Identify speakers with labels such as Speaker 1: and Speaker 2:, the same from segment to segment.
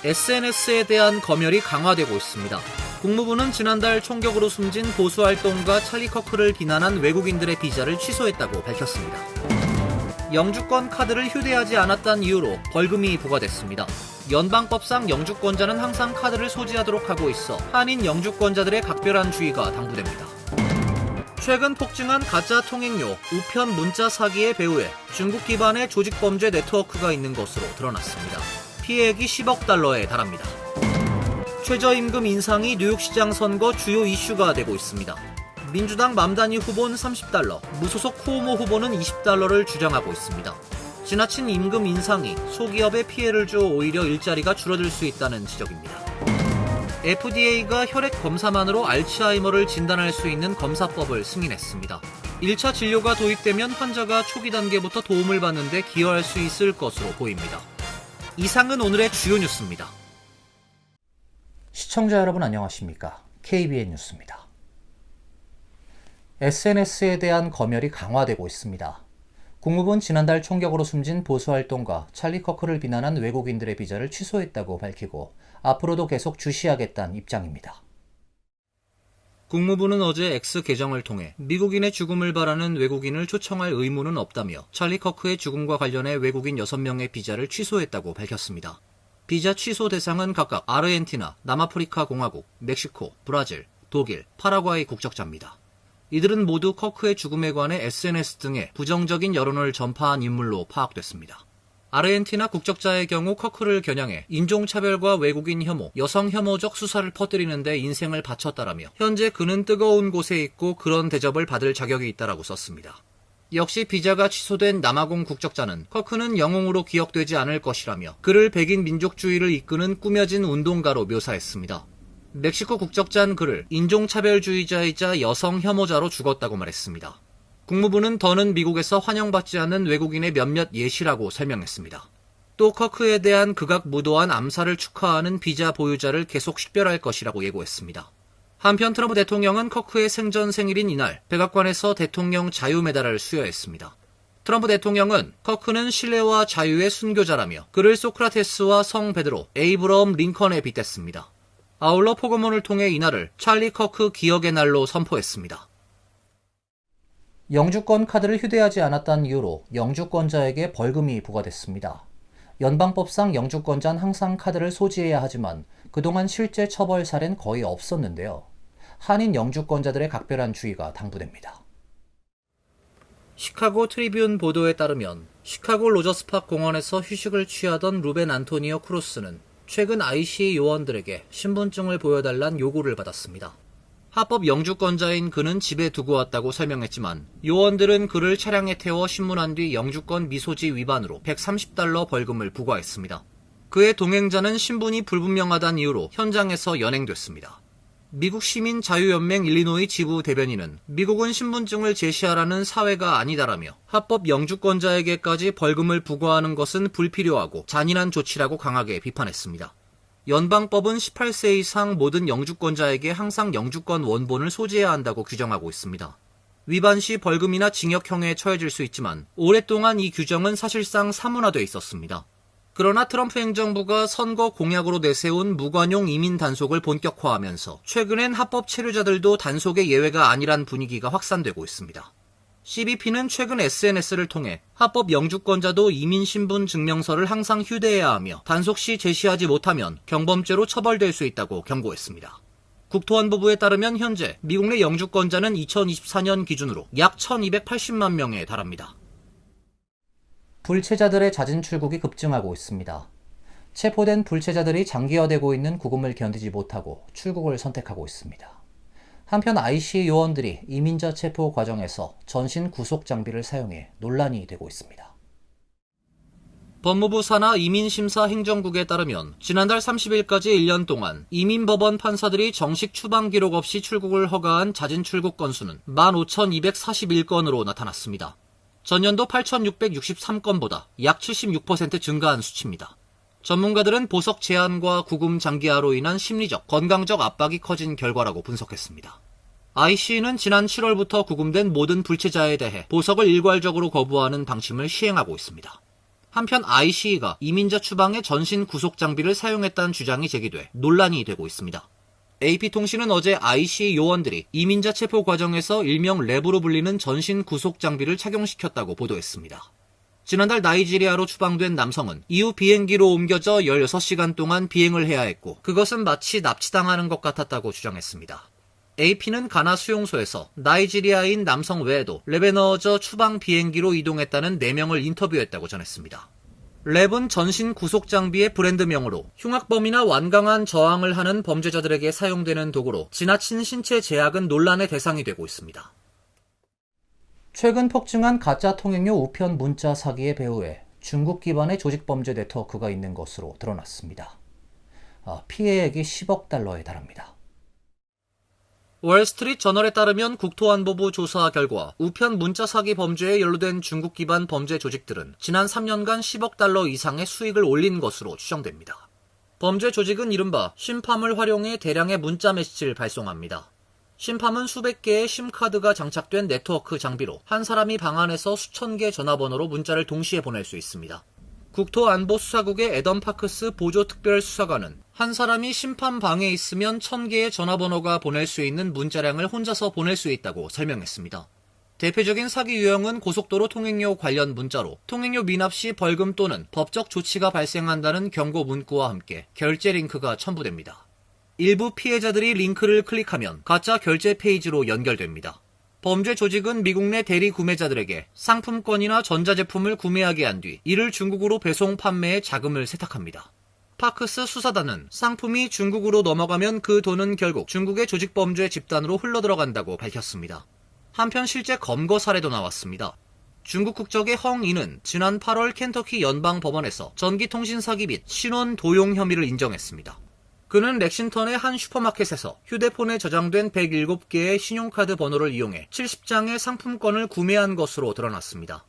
Speaker 1: SNS에 대한 검열이 강화되고 있습니다. 국무부는 지난달 총격으로 숨진 보수활동가 찰리 커크를 비난한 외국인들의 비자를 취소했다고 밝혔습니다. 영주권 카드를 휴대하지 않았다는 이유로 벌금이 부과됐습니다. 연방법상 영주권자는 항상 카드를 소지하도록 하고 있어 한인 영주권자들의 각별한 주의가 당부됩니다. 최근 폭증한 가짜 통행료, 우편 문자 사기의 배후에 중국 기반의 조직범죄 네트워크가 있는 것으로 드러났습니다. 피해액이 10억 달러에 달합니다. 최저임금 인상이 뉴욕시장 선거 주요 이슈가 되고 있습니다. 민주당 맘다니 후보는 30달러, 무소속 쿠오모 후보는 20달러를 주장하고 있습니다. 지나친 임금 인상이 소기업에 피해를 줘 오히려 일자리가 줄어들 수 있다는 지적입니다. FDA가 혈액 검사만으로 알츠하이머를 진단할 수 있는 검사법을 승인했습니다. 1차 진료가 도입되면 환자가 초기 단계부터 도움을 받는 데 기여할 수 있을 것으로 보입니다. 이상은 오늘의 주요 뉴스입니다.
Speaker 2: 시청자 여러분 안녕하십니까? KBN 뉴스입니다. SNS에 대한 검열이 강화되고 있습니다. 국무부는 지난달 총격으로 숨진 보수활동가 찰리 커크를 비난한 외국인들의 비자를 취소했다고 밝히고 앞으로도 계속 주시하겠다는 입장입니다.
Speaker 1: 국무부는 어제 X 계정을 통해 미국인의 죽음을 바라는 외국인을 초청할 의무는 없다며 찰리 커크의 죽음과 관련해 외국인 6명의 비자를 취소했다고 밝혔습니다. 비자 취소 대상은 각각 아르헨티나, 남아프리카 공화국, 멕시코, 브라질, 독일, 파라과이 국적자입니다. 이들은 모두 커크의 죽음에 관해 SNS 등에 부정적인 여론을 전파한 인물로 파악됐습니다. 아르헨티나 국적자의 경우 커크를 겨냥해 인종차별과 외국인 혐오, 여성 혐오적 수사를 퍼뜨리는 데 인생을 바쳤다라며 현재 그는 뜨거운 곳에 있고 그런 대접을 받을 자격이 있다라고 썼습니다. 역시 비자가 취소된 남아공 국적자는 커크는 영웅으로 기억되지 않을 것이라며 그를 백인 민족주의를 이끄는 꾸며진 운동가로 묘사했습니다. 멕시코 국적자는 그를 인종차별주의자이자 여성 혐오자로 죽었다고 말했습니다. 국무부는 더는 미국에서 환영받지 않는 외국인의 몇몇 예시라고 설명했습니다. 또 커크에 대한 극악 무도한 암살을 축하하는 비자 보유자를 계속 식별할 것이라고 예고했습니다. 한편 트럼프 대통령은 커크의 생전 생일인 이날 백악관에서 대통령 자유메달을 수여했습니다. 트럼프 대통령은 커크는 신뢰와 자유의 순교자라며 그를 소크라테스와 성 베드로, 에이브러엄 링컨에 빗댔습니다. 아울러 포고문을 통해 이날을 찰리 커크 기억의 날로 선포했습니다.
Speaker 2: 영주권 카드를 휴대하지 않았다는 이유로 영주권자에게 벌금이 부과됐습니다. 연방법상 영주권자는 항상 카드를 소지해야 하지만 그동안 실제 처벌 사례는 거의 없었는데요. 한인 영주권자들의 각별한 주의가 당부됩니다.
Speaker 1: 시카고 트리뷴 보도에 따르면 시카고 로저스파크 공원에서 휴식을 취하던 루벤 안토니오 크루스는 최근 ICA 요원들에게 신분증을 보여달란 요구를 받았습니다. 합법 영주권자인 그는 집에 두고 왔다고 설명했지만 요원들은 그를 차량에 태워 신문한 뒤 영주권 미소지 위반으로 130달러 벌금을 부과했습니다. 그의 동행자는 신분이 불분명하다는 이유로 현장에서 연행됐습니다. 미국 시민 자유연맹 일리노이 지부 대변인은 미국은 신분증을 제시하라는 사회가 아니다라며 합법 영주권자에게까지 벌금을 부과하는 것은 불필요하고 잔인한 조치라고 강하게 비판했습니다. 연방법은 18세 이상 모든 영주권자에게 항상 영주권 원본을 소지해야 한다고 규정하고 있습니다. 위반 시 벌금이나 징역형에 처해질 수 있지만 오랫동안 이 규정은 사실상 사문화돼 있었습니다. 그러나 트럼프 행정부가 선거 공약으로 내세운 무관용 이민 단속을 본격화하면서 최근엔 합법 체류자들도 단속의 예외가 아니란 분위기가 확산되고 있습니다. CBP는 최근 SNS를 통해 합법 영주권자도 이민신분 증명서를 항상 휴대해야 하며 단속 시 제시하지 못하면 경범죄로 처벌될 수 있다고 경고했습니다. 국토안보부에 따르면 현재 미국 내 영주권자는 2024년 기준으로 약 1280만 명에 달합니다.
Speaker 2: 불체자들의 잦은 출국이 급증하고 있습니다. 체포된 불체자들이 장기화되고 있는 구금을 견디지 못하고 출국을 선택하고 있습니다. 한편 ICA 요원들이 이민자 체포 과정에서 전신 구속 장비를 사용해 논란이 되고 있습니다.
Speaker 1: 법무부 산하 이민심사 행정국에 따르면 지난달 30일까지 1년 동안 이민법원 판사들이 정식 추방 기록 없이 출국을 허가한 잦은 출국 건수는 15,241건으로 나타났습니다. 전년도 8,663건보다 약 76% 증가한 수치입니다. 전문가들은 보석 제한과 구금 장기화로 인한 심리적, 건강적 압박이 커진 결과라고 분석했습니다. IC는 지난 7월부터 구금된 모든 불체자에 대해 보석을 일괄적으로 거부하는 방침을 시행하고 있습니다. 한편 ICE가 이민자 추방에 전신 구속 장비를 사용했다는 주장이 제기돼 논란이 되고 있습니다. AP통신은 어제 ICE 요원들이 이민자 체포 과정에서 일명 랩으로 불리는 전신 구속 장비를 착용시켰다고 보도했습니다. 지난달 나이지리아로 추방된 남성은 이후 비행기로 옮겨져 16시간 동안 비행을 해야 했고 그것은 마치 납치당하는 것 같았다고 주장했습니다. AP는 가나 수용소에서 나이지리아인 남성 외에도 랩에 넣어져 추방 비행기로 이동했다는 4명을 인터뷰했다고 전했습니다. 랩은 전신 구속 장비의 브랜드명으로 흉악범이나 완강한 저항을 하는 범죄자들에게 사용되는 도구로 지나친 신체 제약은 논란의 대상이 되고 있습니다.
Speaker 2: 최근 폭증한 가짜 통행료 우편 문자 사기의 배후에 중국 기반의 조직범죄 네트워크가 있는 것으로 드러났습니다. 피해액이 10억 달러에 달합니다.
Speaker 1: 월스트리트 저널에 따르면 국토안보부 조사 결과 우편 문자 사기 범죄에 연루된 중국 기반 범죄 조직들은 지난 3년간 10억 달러 이상의 수익을 올린 것으로 추정됩니다. 범죄 조직은 이른바 심팜을 활용해 대량의 문자 메시지를 발송합니다. 심팜은 수백 개의 심카드가 장착된 네트워크 장비로 한 사람이 방 안에서 수천 개 전화번호로 문자를 동시에 보낼 수 있습니다. 국토안보수사국의 애덤 파크스 보조특별수사관은 한 사람이 심판 방에 있으면 1000개의 전화번호가 보낼 수 있는 문자량을 혼자서 보낼 수 있다고 설명했습니다. 대표적인 사기 유형은 고속도로 통행료 관련 문자로 통행료 미납 시 벌금 또는 법적 조치가 발생한다는 경고 문구와 함께 결제 링크가 첨부됩니다. 일부 피해자들이 링크를 클릭하면 가짜 결제 페이지로 연결됩니다. 범죄 조직은 미국 내 대리 구매자들에게 상품권이나 전자제품을 구매하게 한 뒤 이를 중국으로 배송 판매에 자금을 세탁합니다. 파크스 수사단은 상품이 중국으로 넘어가면 그 돈은 결국 중국의 조직범죄 집단으로 흘러들어간다고 밝혔습니다. 한편 실제 검거 사례도 나왔습니다. 중국 국적의 헝이는 지난 8월 켄터키 연방법원에서 전기통신 사기 및 신원 도용 혐의를 인정했습니다. 그는 렉싱턴의 한 슈퍼마켓에서 휴대폰에 저장된 107개의 신용카드 번호를 이용해 70장의 상품권을 구매한 것으로 드러났습니다.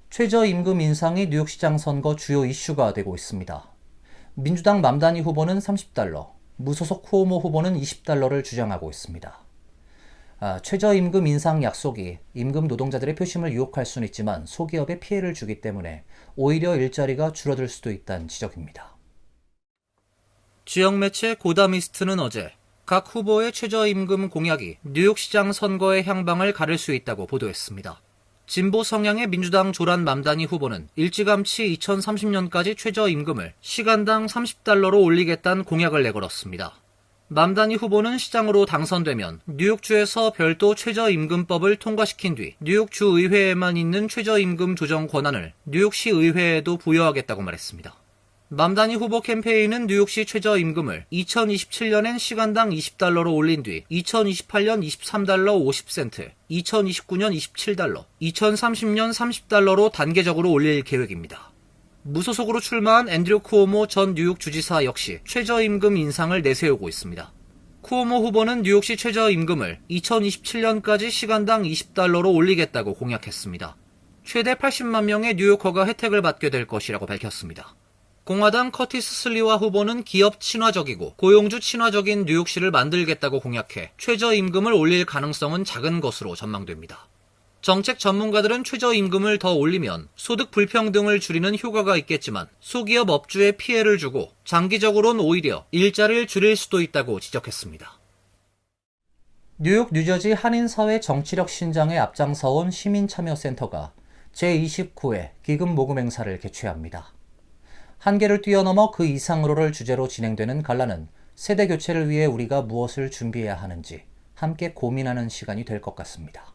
Speaker 2: 최저임금 인상이 뉴욕시장 선거 주요 이슈가 되고 있습니다. 민주당 맘다니 후보는 30달러, 무소속 쿠오모 후보는 20달러를 주장하고 있습니다. 최저임금 인상 약속이 임금 노동자들의 표심을 유혹할 수는 있지만 소기업에 피해를 주기 때문에 오히려 일자리가 줄어들 수도 있다는 지적입니다.
Speaker 1: 지역 매체 고다미스트는 어제 각 후보의 최저임금 공약이 뉴욕시장 선거의 향방을 가를 수 있다고 보도했습니다. 진보 성향의 민주당 조란 맘다니 후보는 일찌감치 2030년까지 최저임금을 시간당 30달러로 올리겠다는 공약을 내걸었습니다. 맘다니 후보는 시장으로 당선되면 뉴욕주에서 별도 최저임금법을 통과시킨 뒤 뉴욕주 의회에만 있는 최저임금 조정 권한을 뉴욕시 의회에도 부여하겠다고 말했습니다. 맘다니 후보 캠페인은 뉴욕시 최저임금을 2027년엔 시간당 20달러로 올린 뒤 2028년 23달러 50센트, 2029년 27달러, 2030년 30달러로 단계적으로 올릴 계획입니다. 무소속으로 출마한 앤드류 쿠오모 전 뉴욕 주지사 역시 최저임금 인상을 내세우고 있습니다. 쿠오모 후보는 뉴욕시 최저임금을 2027년까지 시간당 20달러로 올리겠다고 공약했습니다. 최대 80만 명의 뉴요커가 혜택을 받게 될 것이라고 밝혔습니다. 공화당 커티스 슬리와 후보는 기업 친화적이고 고용주 친화적인 뉴욕시를 만들겠다고 공약해 최저임금을 올릴 가능성은 작은 것으로 전망됩니다. 정책 전문가들은 최저임금을 더 올리면 소득 불평등을 줄이는 효과가 있겠지만 소기업 업주에 피해를 주고 장기적으로는 오히려 일자리를 줄일 수도 있다고 지적했습니다.
Speaker 2: 뉴욕 뉴저지 한인사회 정치력 신장에 앞장서온 시민참여센터가 제29회 기금 모금 행사를 개최합니다. 한계를 뛰어넘어 그 이상으로를 주제로 진행되는 갈라는 세대 교체를 위해 우리가 무엇을 준비해야 하는지 함께 고민하는 시간이 될 것 같습니다.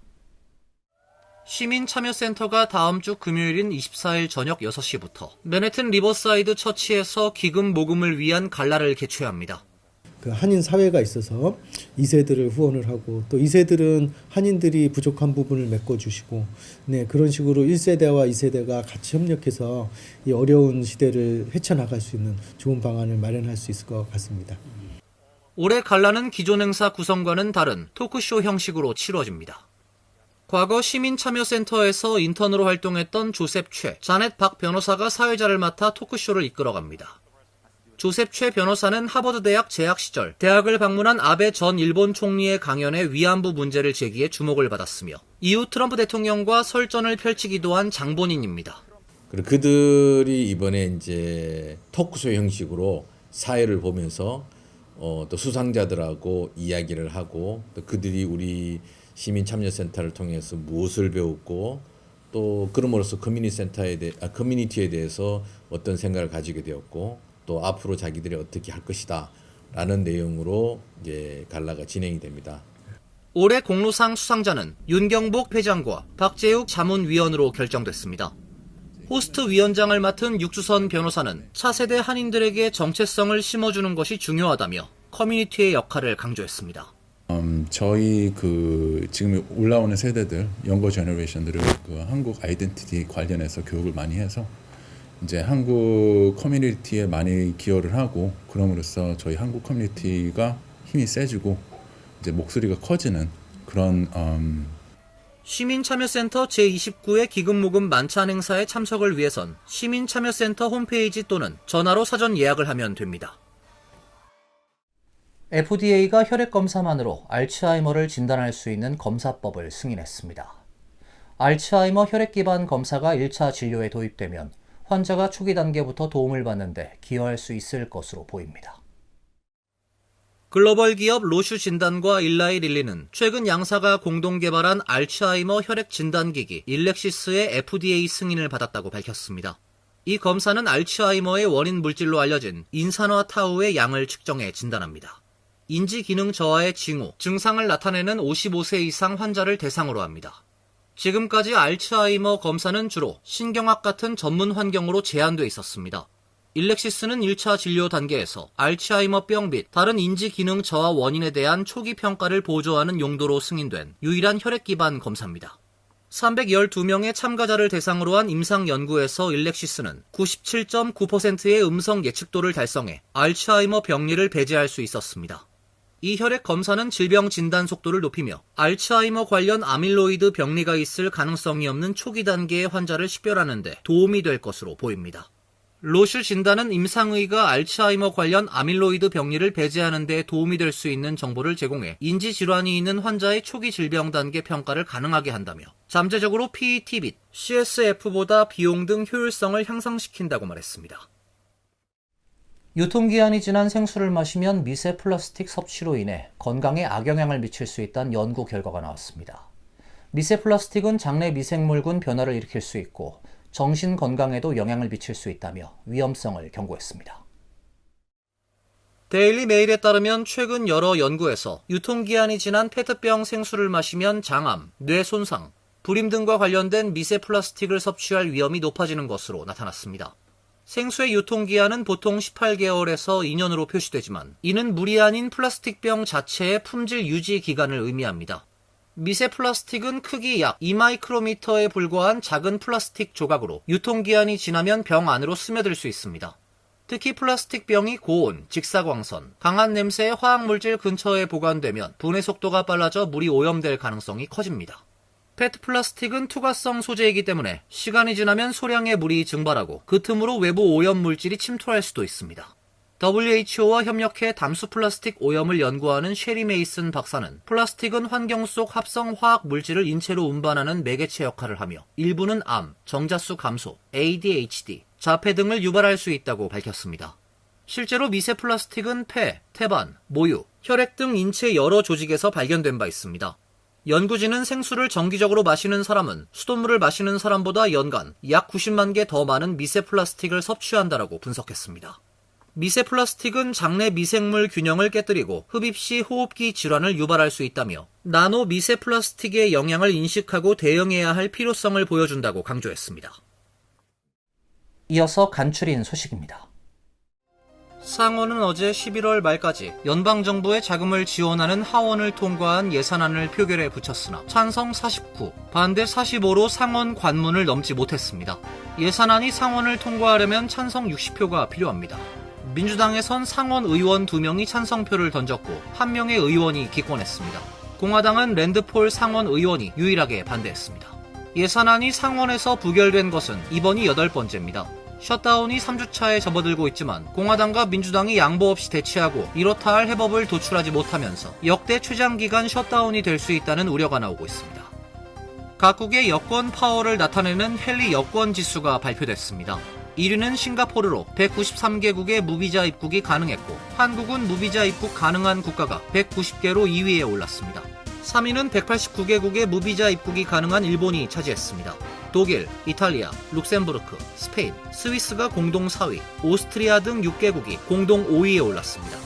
Speaker 1: 시민참여센터가 다음 주 금요일인 24일 저녁 6시부터 맨해튼 리버사이드 처치에서 기금 모금을 위한 갈라를 개최합니다.
Speaker 3: 그 한인 사회가 있어서 2세들을 후원을 하고 또 2세들은 한인들이 부족한 부분을 메꿔주시고 네, 그런 식으로 1세대와 2세대가 같이 협력해서 이 어려운 시대를 헤쳐나갈 수 있는 좋은 방안을 마련할 수 있을 것 같습니다.
Speaker 1: 올해 갈라는 기존 행사 구성과는 다른 토크쇼 형식으로 치러집니다. 과거 시민참여센터에서 인턴으로 활동했던 조셉 최, 자넷 박 변호사가 사회자를 맡아 토크쇼를 이끌어갑니다. 조셉 최 변호사는 하버드대학 재학 시절 대학을 방문한 아베 전 일본 총리의 강연에 위안부 문제를 제기해 주목을 받았으며 이후 트럼프 대통령과 설전을 펼치기도 한 장본인입니다.
Speaker 4: 그리고 그들이 이번에 이제 토크쇼 형식으로 사회를 보면서 또 수상자들하고 이야기를 하고 또 그들이 우리 시민참여센터를 통해서 무엇을 배웠고 또 그럼으로써 커뮤니티에 대해서 어떤 생각을 가지게 되었고 또 앞으로 자기들이 어떻게 할 것이다 라는 내용으로 이제 갈라가 진행이 됩니다.
Speaker 1: 올해 공로상 수상자는 윤경복 회장과 박재욱 자문위원으로 결정됐습니다. 호스트 위원장을 맡은 육주선 변호사는 차세대 한인들에게 정체성을 심어주는 것이 중요하다며 커뮤니티의 역할을 강조했습니다.
Speaker 5: 저희 지금 올라오는 세대들, 영거 제너레이션들을 한국 아이덴티티 관련해서 교육을 많이 해서 이제 한국 커뮤니티에 많이 기여를 하고 그럼으로써 저희 한국 커뮤니티가 힘이 세지고 이제 목소리가 커지는 그런
Speaker 1: 시민참여센터 제29회 기금모금 만찬 행사에 참석을 위해선 시민참여센터 홈페이지 또는 전화로 사전 예약을 하면 됩니다.
Speaker 2: FDA가 혈액검사만으로 알츠하이머를 진단할 수 있는 검사법을 승인했습니다. 알츠하이머 혈액 기반 검사가 1차 진료에 도입되면 환자가 초기 단계부터 도움을 받는데 기여할 수 있을 것으로 보입니다.
Speaker 1: 글로벌 기업 로슈 진단과 일라이 릴리는 최근 양사가 공동 개발한 알츠하이머 혈액 진단기기 일렉시스의 FDA 승인을 받았다고 밝혔습니다. 이 검사는 알츠하이머의 원인 물질로 알려진 인산화 타우의 양을 측정해 진단합니다. 인지 기능 저하의 징후, 증상을 나타내는 55세 이상 환자를 대상으로 합니다. 지금까지 알츠하이머 검사는 주로 신경학 같은 전문 환경으로 제한돼 있었습니다. 일렉시스는 1차 진료 단계에서 알츠하이머병 및 다른 인지 기능 저하 원인에 대한 초기 평가를 보조하는 용도로 승인된 유일한 혈액 기반 검사입니다. 312명의 참가자를 대상으로 한 임상 연구에서 일렉시스는 97.9%의 음성 예측도를 달성해 알츠하이머 병리를 배제할 수 있었습니다. 이 혈액 검사는 질병 진단 속도를 높이며 알츠하이머 관련 아밀로이드 병리가 있을 가능성이 없는 초기 단계의 환자를 식별하는 데 도움이 될 것으로 보입니다. 로슈 진단은 임상의가 알츠하이머 관련 아밀로이드 병리를 배제하는 데 도움이 될 수 있는 정보를 제공해 인지질환이 있는 환자의 초기 질병 단계 평가를 가능하게 한다며 잠재적으로 PET 및 CSF보다 비용 등 효율성을 향상시킨다고 말했습니다.
Speaker 2: 유통기한이 지난 생수를 마시면 미세 플라스틱 섭취로 인해 건강에 악영향을 미칠 수 있다는 연구 결과가 나왔습니다. 미세 플라스틱은 장내 미생물군 변화를 일으킬 수 있고 정신 건강에도 영향을 미칠 수 있다며 위험성을 경고했습니다.
Speaker 1: 데일리 메일에 따르면 최근 여러 연구에서 유통기한이 지난 페트병 생수를 마시면 장암, 뇌 손상, 불임 등과 관련된 미세 플라스틱을 섭취할 위험이 높아지는 것으로 나타났습니다. 생수의 유통기한은 보통 18개월에서 2년으로 표시되지만 이는 물이 아닌 플라스틱병 자체의 품질 유지 기간을 의미합니다. 미세 플라스틱은 크기 약 2마이크로미터에 불과한 작은 플라스틱 조각으로 유통기한이 지나면 병 안으로 스며들 수 있습니다. 특히 플라스틱 병이 고온, 직사광선, 강한 냄새의 화학물질 근처에 보관되면 분해 속도가 빨라져 물이 오염될 가능성이 커집니다. 페트 플라스틱은 투과성 소재이기 때문에 시간이 지나면 소량의 물이 증발하고 그 틈으로 외부 오염 물질이 침투할 수도 있습니다. WHO와 협력해 담수 플라스틱 오염을 연구하는 쉐리 메이슨 박사는 플라스틱은 환경 속 합성 화학 물질을 인체로 운반하는 매개체 역할을 하며 일부는 암, 정자수 감소, ADHD, 자폐 등을 유발할 수 있다고 밝혔습니다. 실제로 미세 플라스틱은 폐, 태반, 모유, 혈액 등 인체 여러 조직에서 발견된 바 있습니다. 연구진은 생수를 정기적으로 마시는 사람은 수돗물을 마시는 사람보다 연간 약 90만 개 더 많은 미세 플라스틱을 섭취한다라고 분석했습니다. 미세 플라스틱은 장내 미생물 균형을 깨뜨리고 흡입 시 호흡기 질환을 유발할 수 있다며 나노 미세 플라스틱의 영향을 인식하고 대응해야 할 필요성을 보여준다고 강조했습니다.
Speaker 2: 이어서 간추린 소식입니다.
Speaker 1: 상원은 어제 11월 말까지 연방정부의 자금을 지원하는 하원을 통과한 예산안을 표결에 붙였으나 찬성 49, 반대 45로 상원 관문을 넘지 못했습니다. 예산안이 상원을 통과하려면 찬성 60표가 필요합니다. 민주당에선 상원 의원 2명이 찬성표를 던졌고 1명의 의원이 기권했습니다. 공화당은 랜드폴 상원 의원이 유일하게 반대했습니다. 예산안이 상원에서 부결된 것은 이번이 8번째입니다. 셧다운이 3주차에 접어들고 있지만 공화당과 민주당이 양보 없이 대치하고 이렇다 할 해법을 도출하지 못하면서 역대 최장기간 셧다운이 될 수 있다는 우려가 나오고 있습니다. 각국의 여권 파워를 나타내는 헨리 여권 지수가 발표됐습니다. 1위는 싱가포르로 193개국의 무비자 입국이 가능했고, 한국은 무비자 입국 가능한 국가가 190개로 2위에 올랐습니다. 3위는 189개국의 무비자 입국이 가능한 일본이 차지했습니다. 독일, 이탈리아, 룩셈부르크, 스페인, 스위스가 공동 4위, 오스트리아 등 6개국이 공동 5위에 올랐습니다.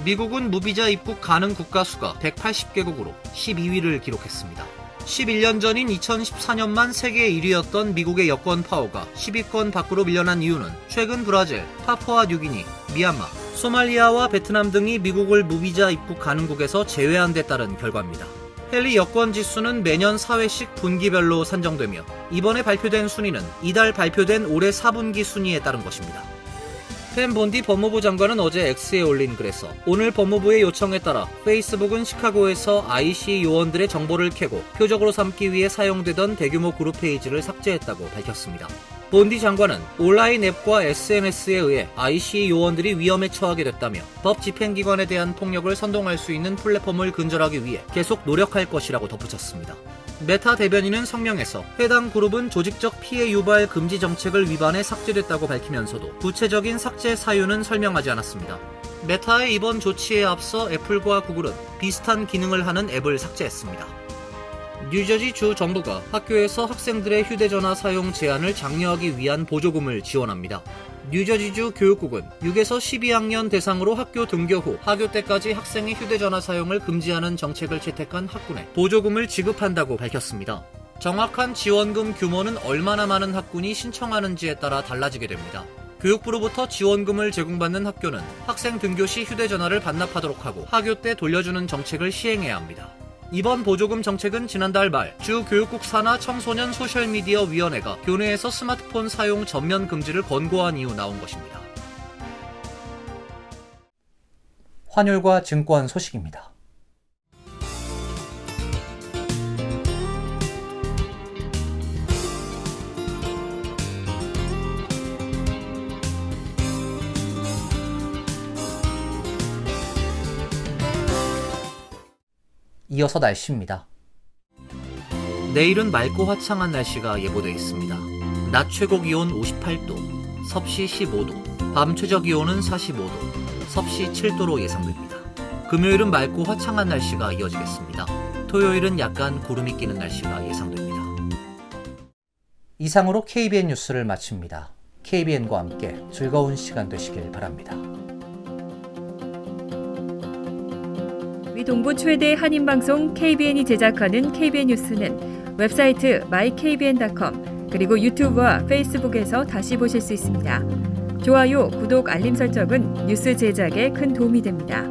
Speaker 1: 미국은 무비자 입국 가능 국가 수가 180개국으로 12위를 기록했습니다. 11년 전인 2014년만 세계 1위였던 미국의 여권 파워가 10위권 밖으로 밀려난 이유는 최근 브라질, 파푸아 뉴기니, 미얀마, 소말리아와 베트남 등이 미국을 무비자 입국 가능국에서 제외한 데 따른 결과입니다. 헨리 여권 지수는 매년 4회씩 분기별로 산정되며 이번에 발표된 순위는 이달 발표된 올해 4분기 순위에 따른 것입니다. 펜 본디 법무부 장관은 어제 X에 올린 글에서 오늘 법무부의 요청에 따라 페이스북은 시카고에서 IC 요원들의 정보를 캐고 표적으로 삼기 위해 사용되던 대규모 그룹 페이지를 삭제했다고 밝혔습니다. 본디 장관은 온라인 앱과 SNS에 의해 IC 요원들이 위험에 처하게 됐다며 법 집행기관에 대한 폭력을 선동할 수 있는 플랫폼을 근절하기 위해 계속 노력할 것이라고 덧붙였습니다. 메타 대변인은 성명에서 해당 그룹은 조직적 피해 유발 금지 정책을 위반해 삭제됐다고 밝히면서도 구체적인 삭제 사유는 설명하지 않았습니다. 메타의 이번 조치에 앞서 애플과 구글은 비슷한 기능을 하는 앱을 삭제했습니다. 뉴저지 주 정부가 학교에서 학생들의 휴대전화 사용 제한을 장려하기 위한 보조금을 지원합니다. 뉴저지주 교육국은 6에서 12학년 대상으로 학교 등교 후 하교 때까지 학생의 휴대전화 사용을 금지하는 정책을 채택한 학군에 보조금을 지급한다고 밝혔습니다. 정확한 지원금 규모는 얼마나 많은 학군이 신청하는지에 따라 달라지게 됩니다. 교육부로부터 지원금을 제공받는 학교는 학생 등교 시 휴대전화를 반납하도록 하고 하교 때 돌려주는 정책을 시행해야 합니다. 이번 보조금 정책은 지난달 말 주 교육국 산하 청소년 소셜미디어 위원회가 교내에서 스마트폰 사용 전면 금지를 권고한 이후 나온 것입니다.
Speaker 2: 환율과 증권 소식입니다. 이어서 날씨입니다.
Speaker 1: 내일은 맑고 화창한 날씨가 예보되어 있습니다. 낮 최고 기온 58도, 섭씨 15도, 밤 최저 기온은 45도, 섭씨 7도로 예상됩니다. 금요일은 맑고 화창한 날씨가 이어지겠습니다. 토요일은 약간 구름이 끼는 날씨가 예상됩니다.
Speaker 2: 이상으로 KBN 뉴스를 마칩니다. KBN과 함께 즐거운 시간 되시길 바랍니다.
Speaker 6: 동부 최대 한인방송 KBN이 제작하는 KBN 뉴스는 웹사이트 mykbn.com 그리고 유튜브와 페이스북에서 다시 보실 수 있습니다. 좋아요, 구독, 알림 설정은 뉴스 제작에 큰 도움이 됩니다.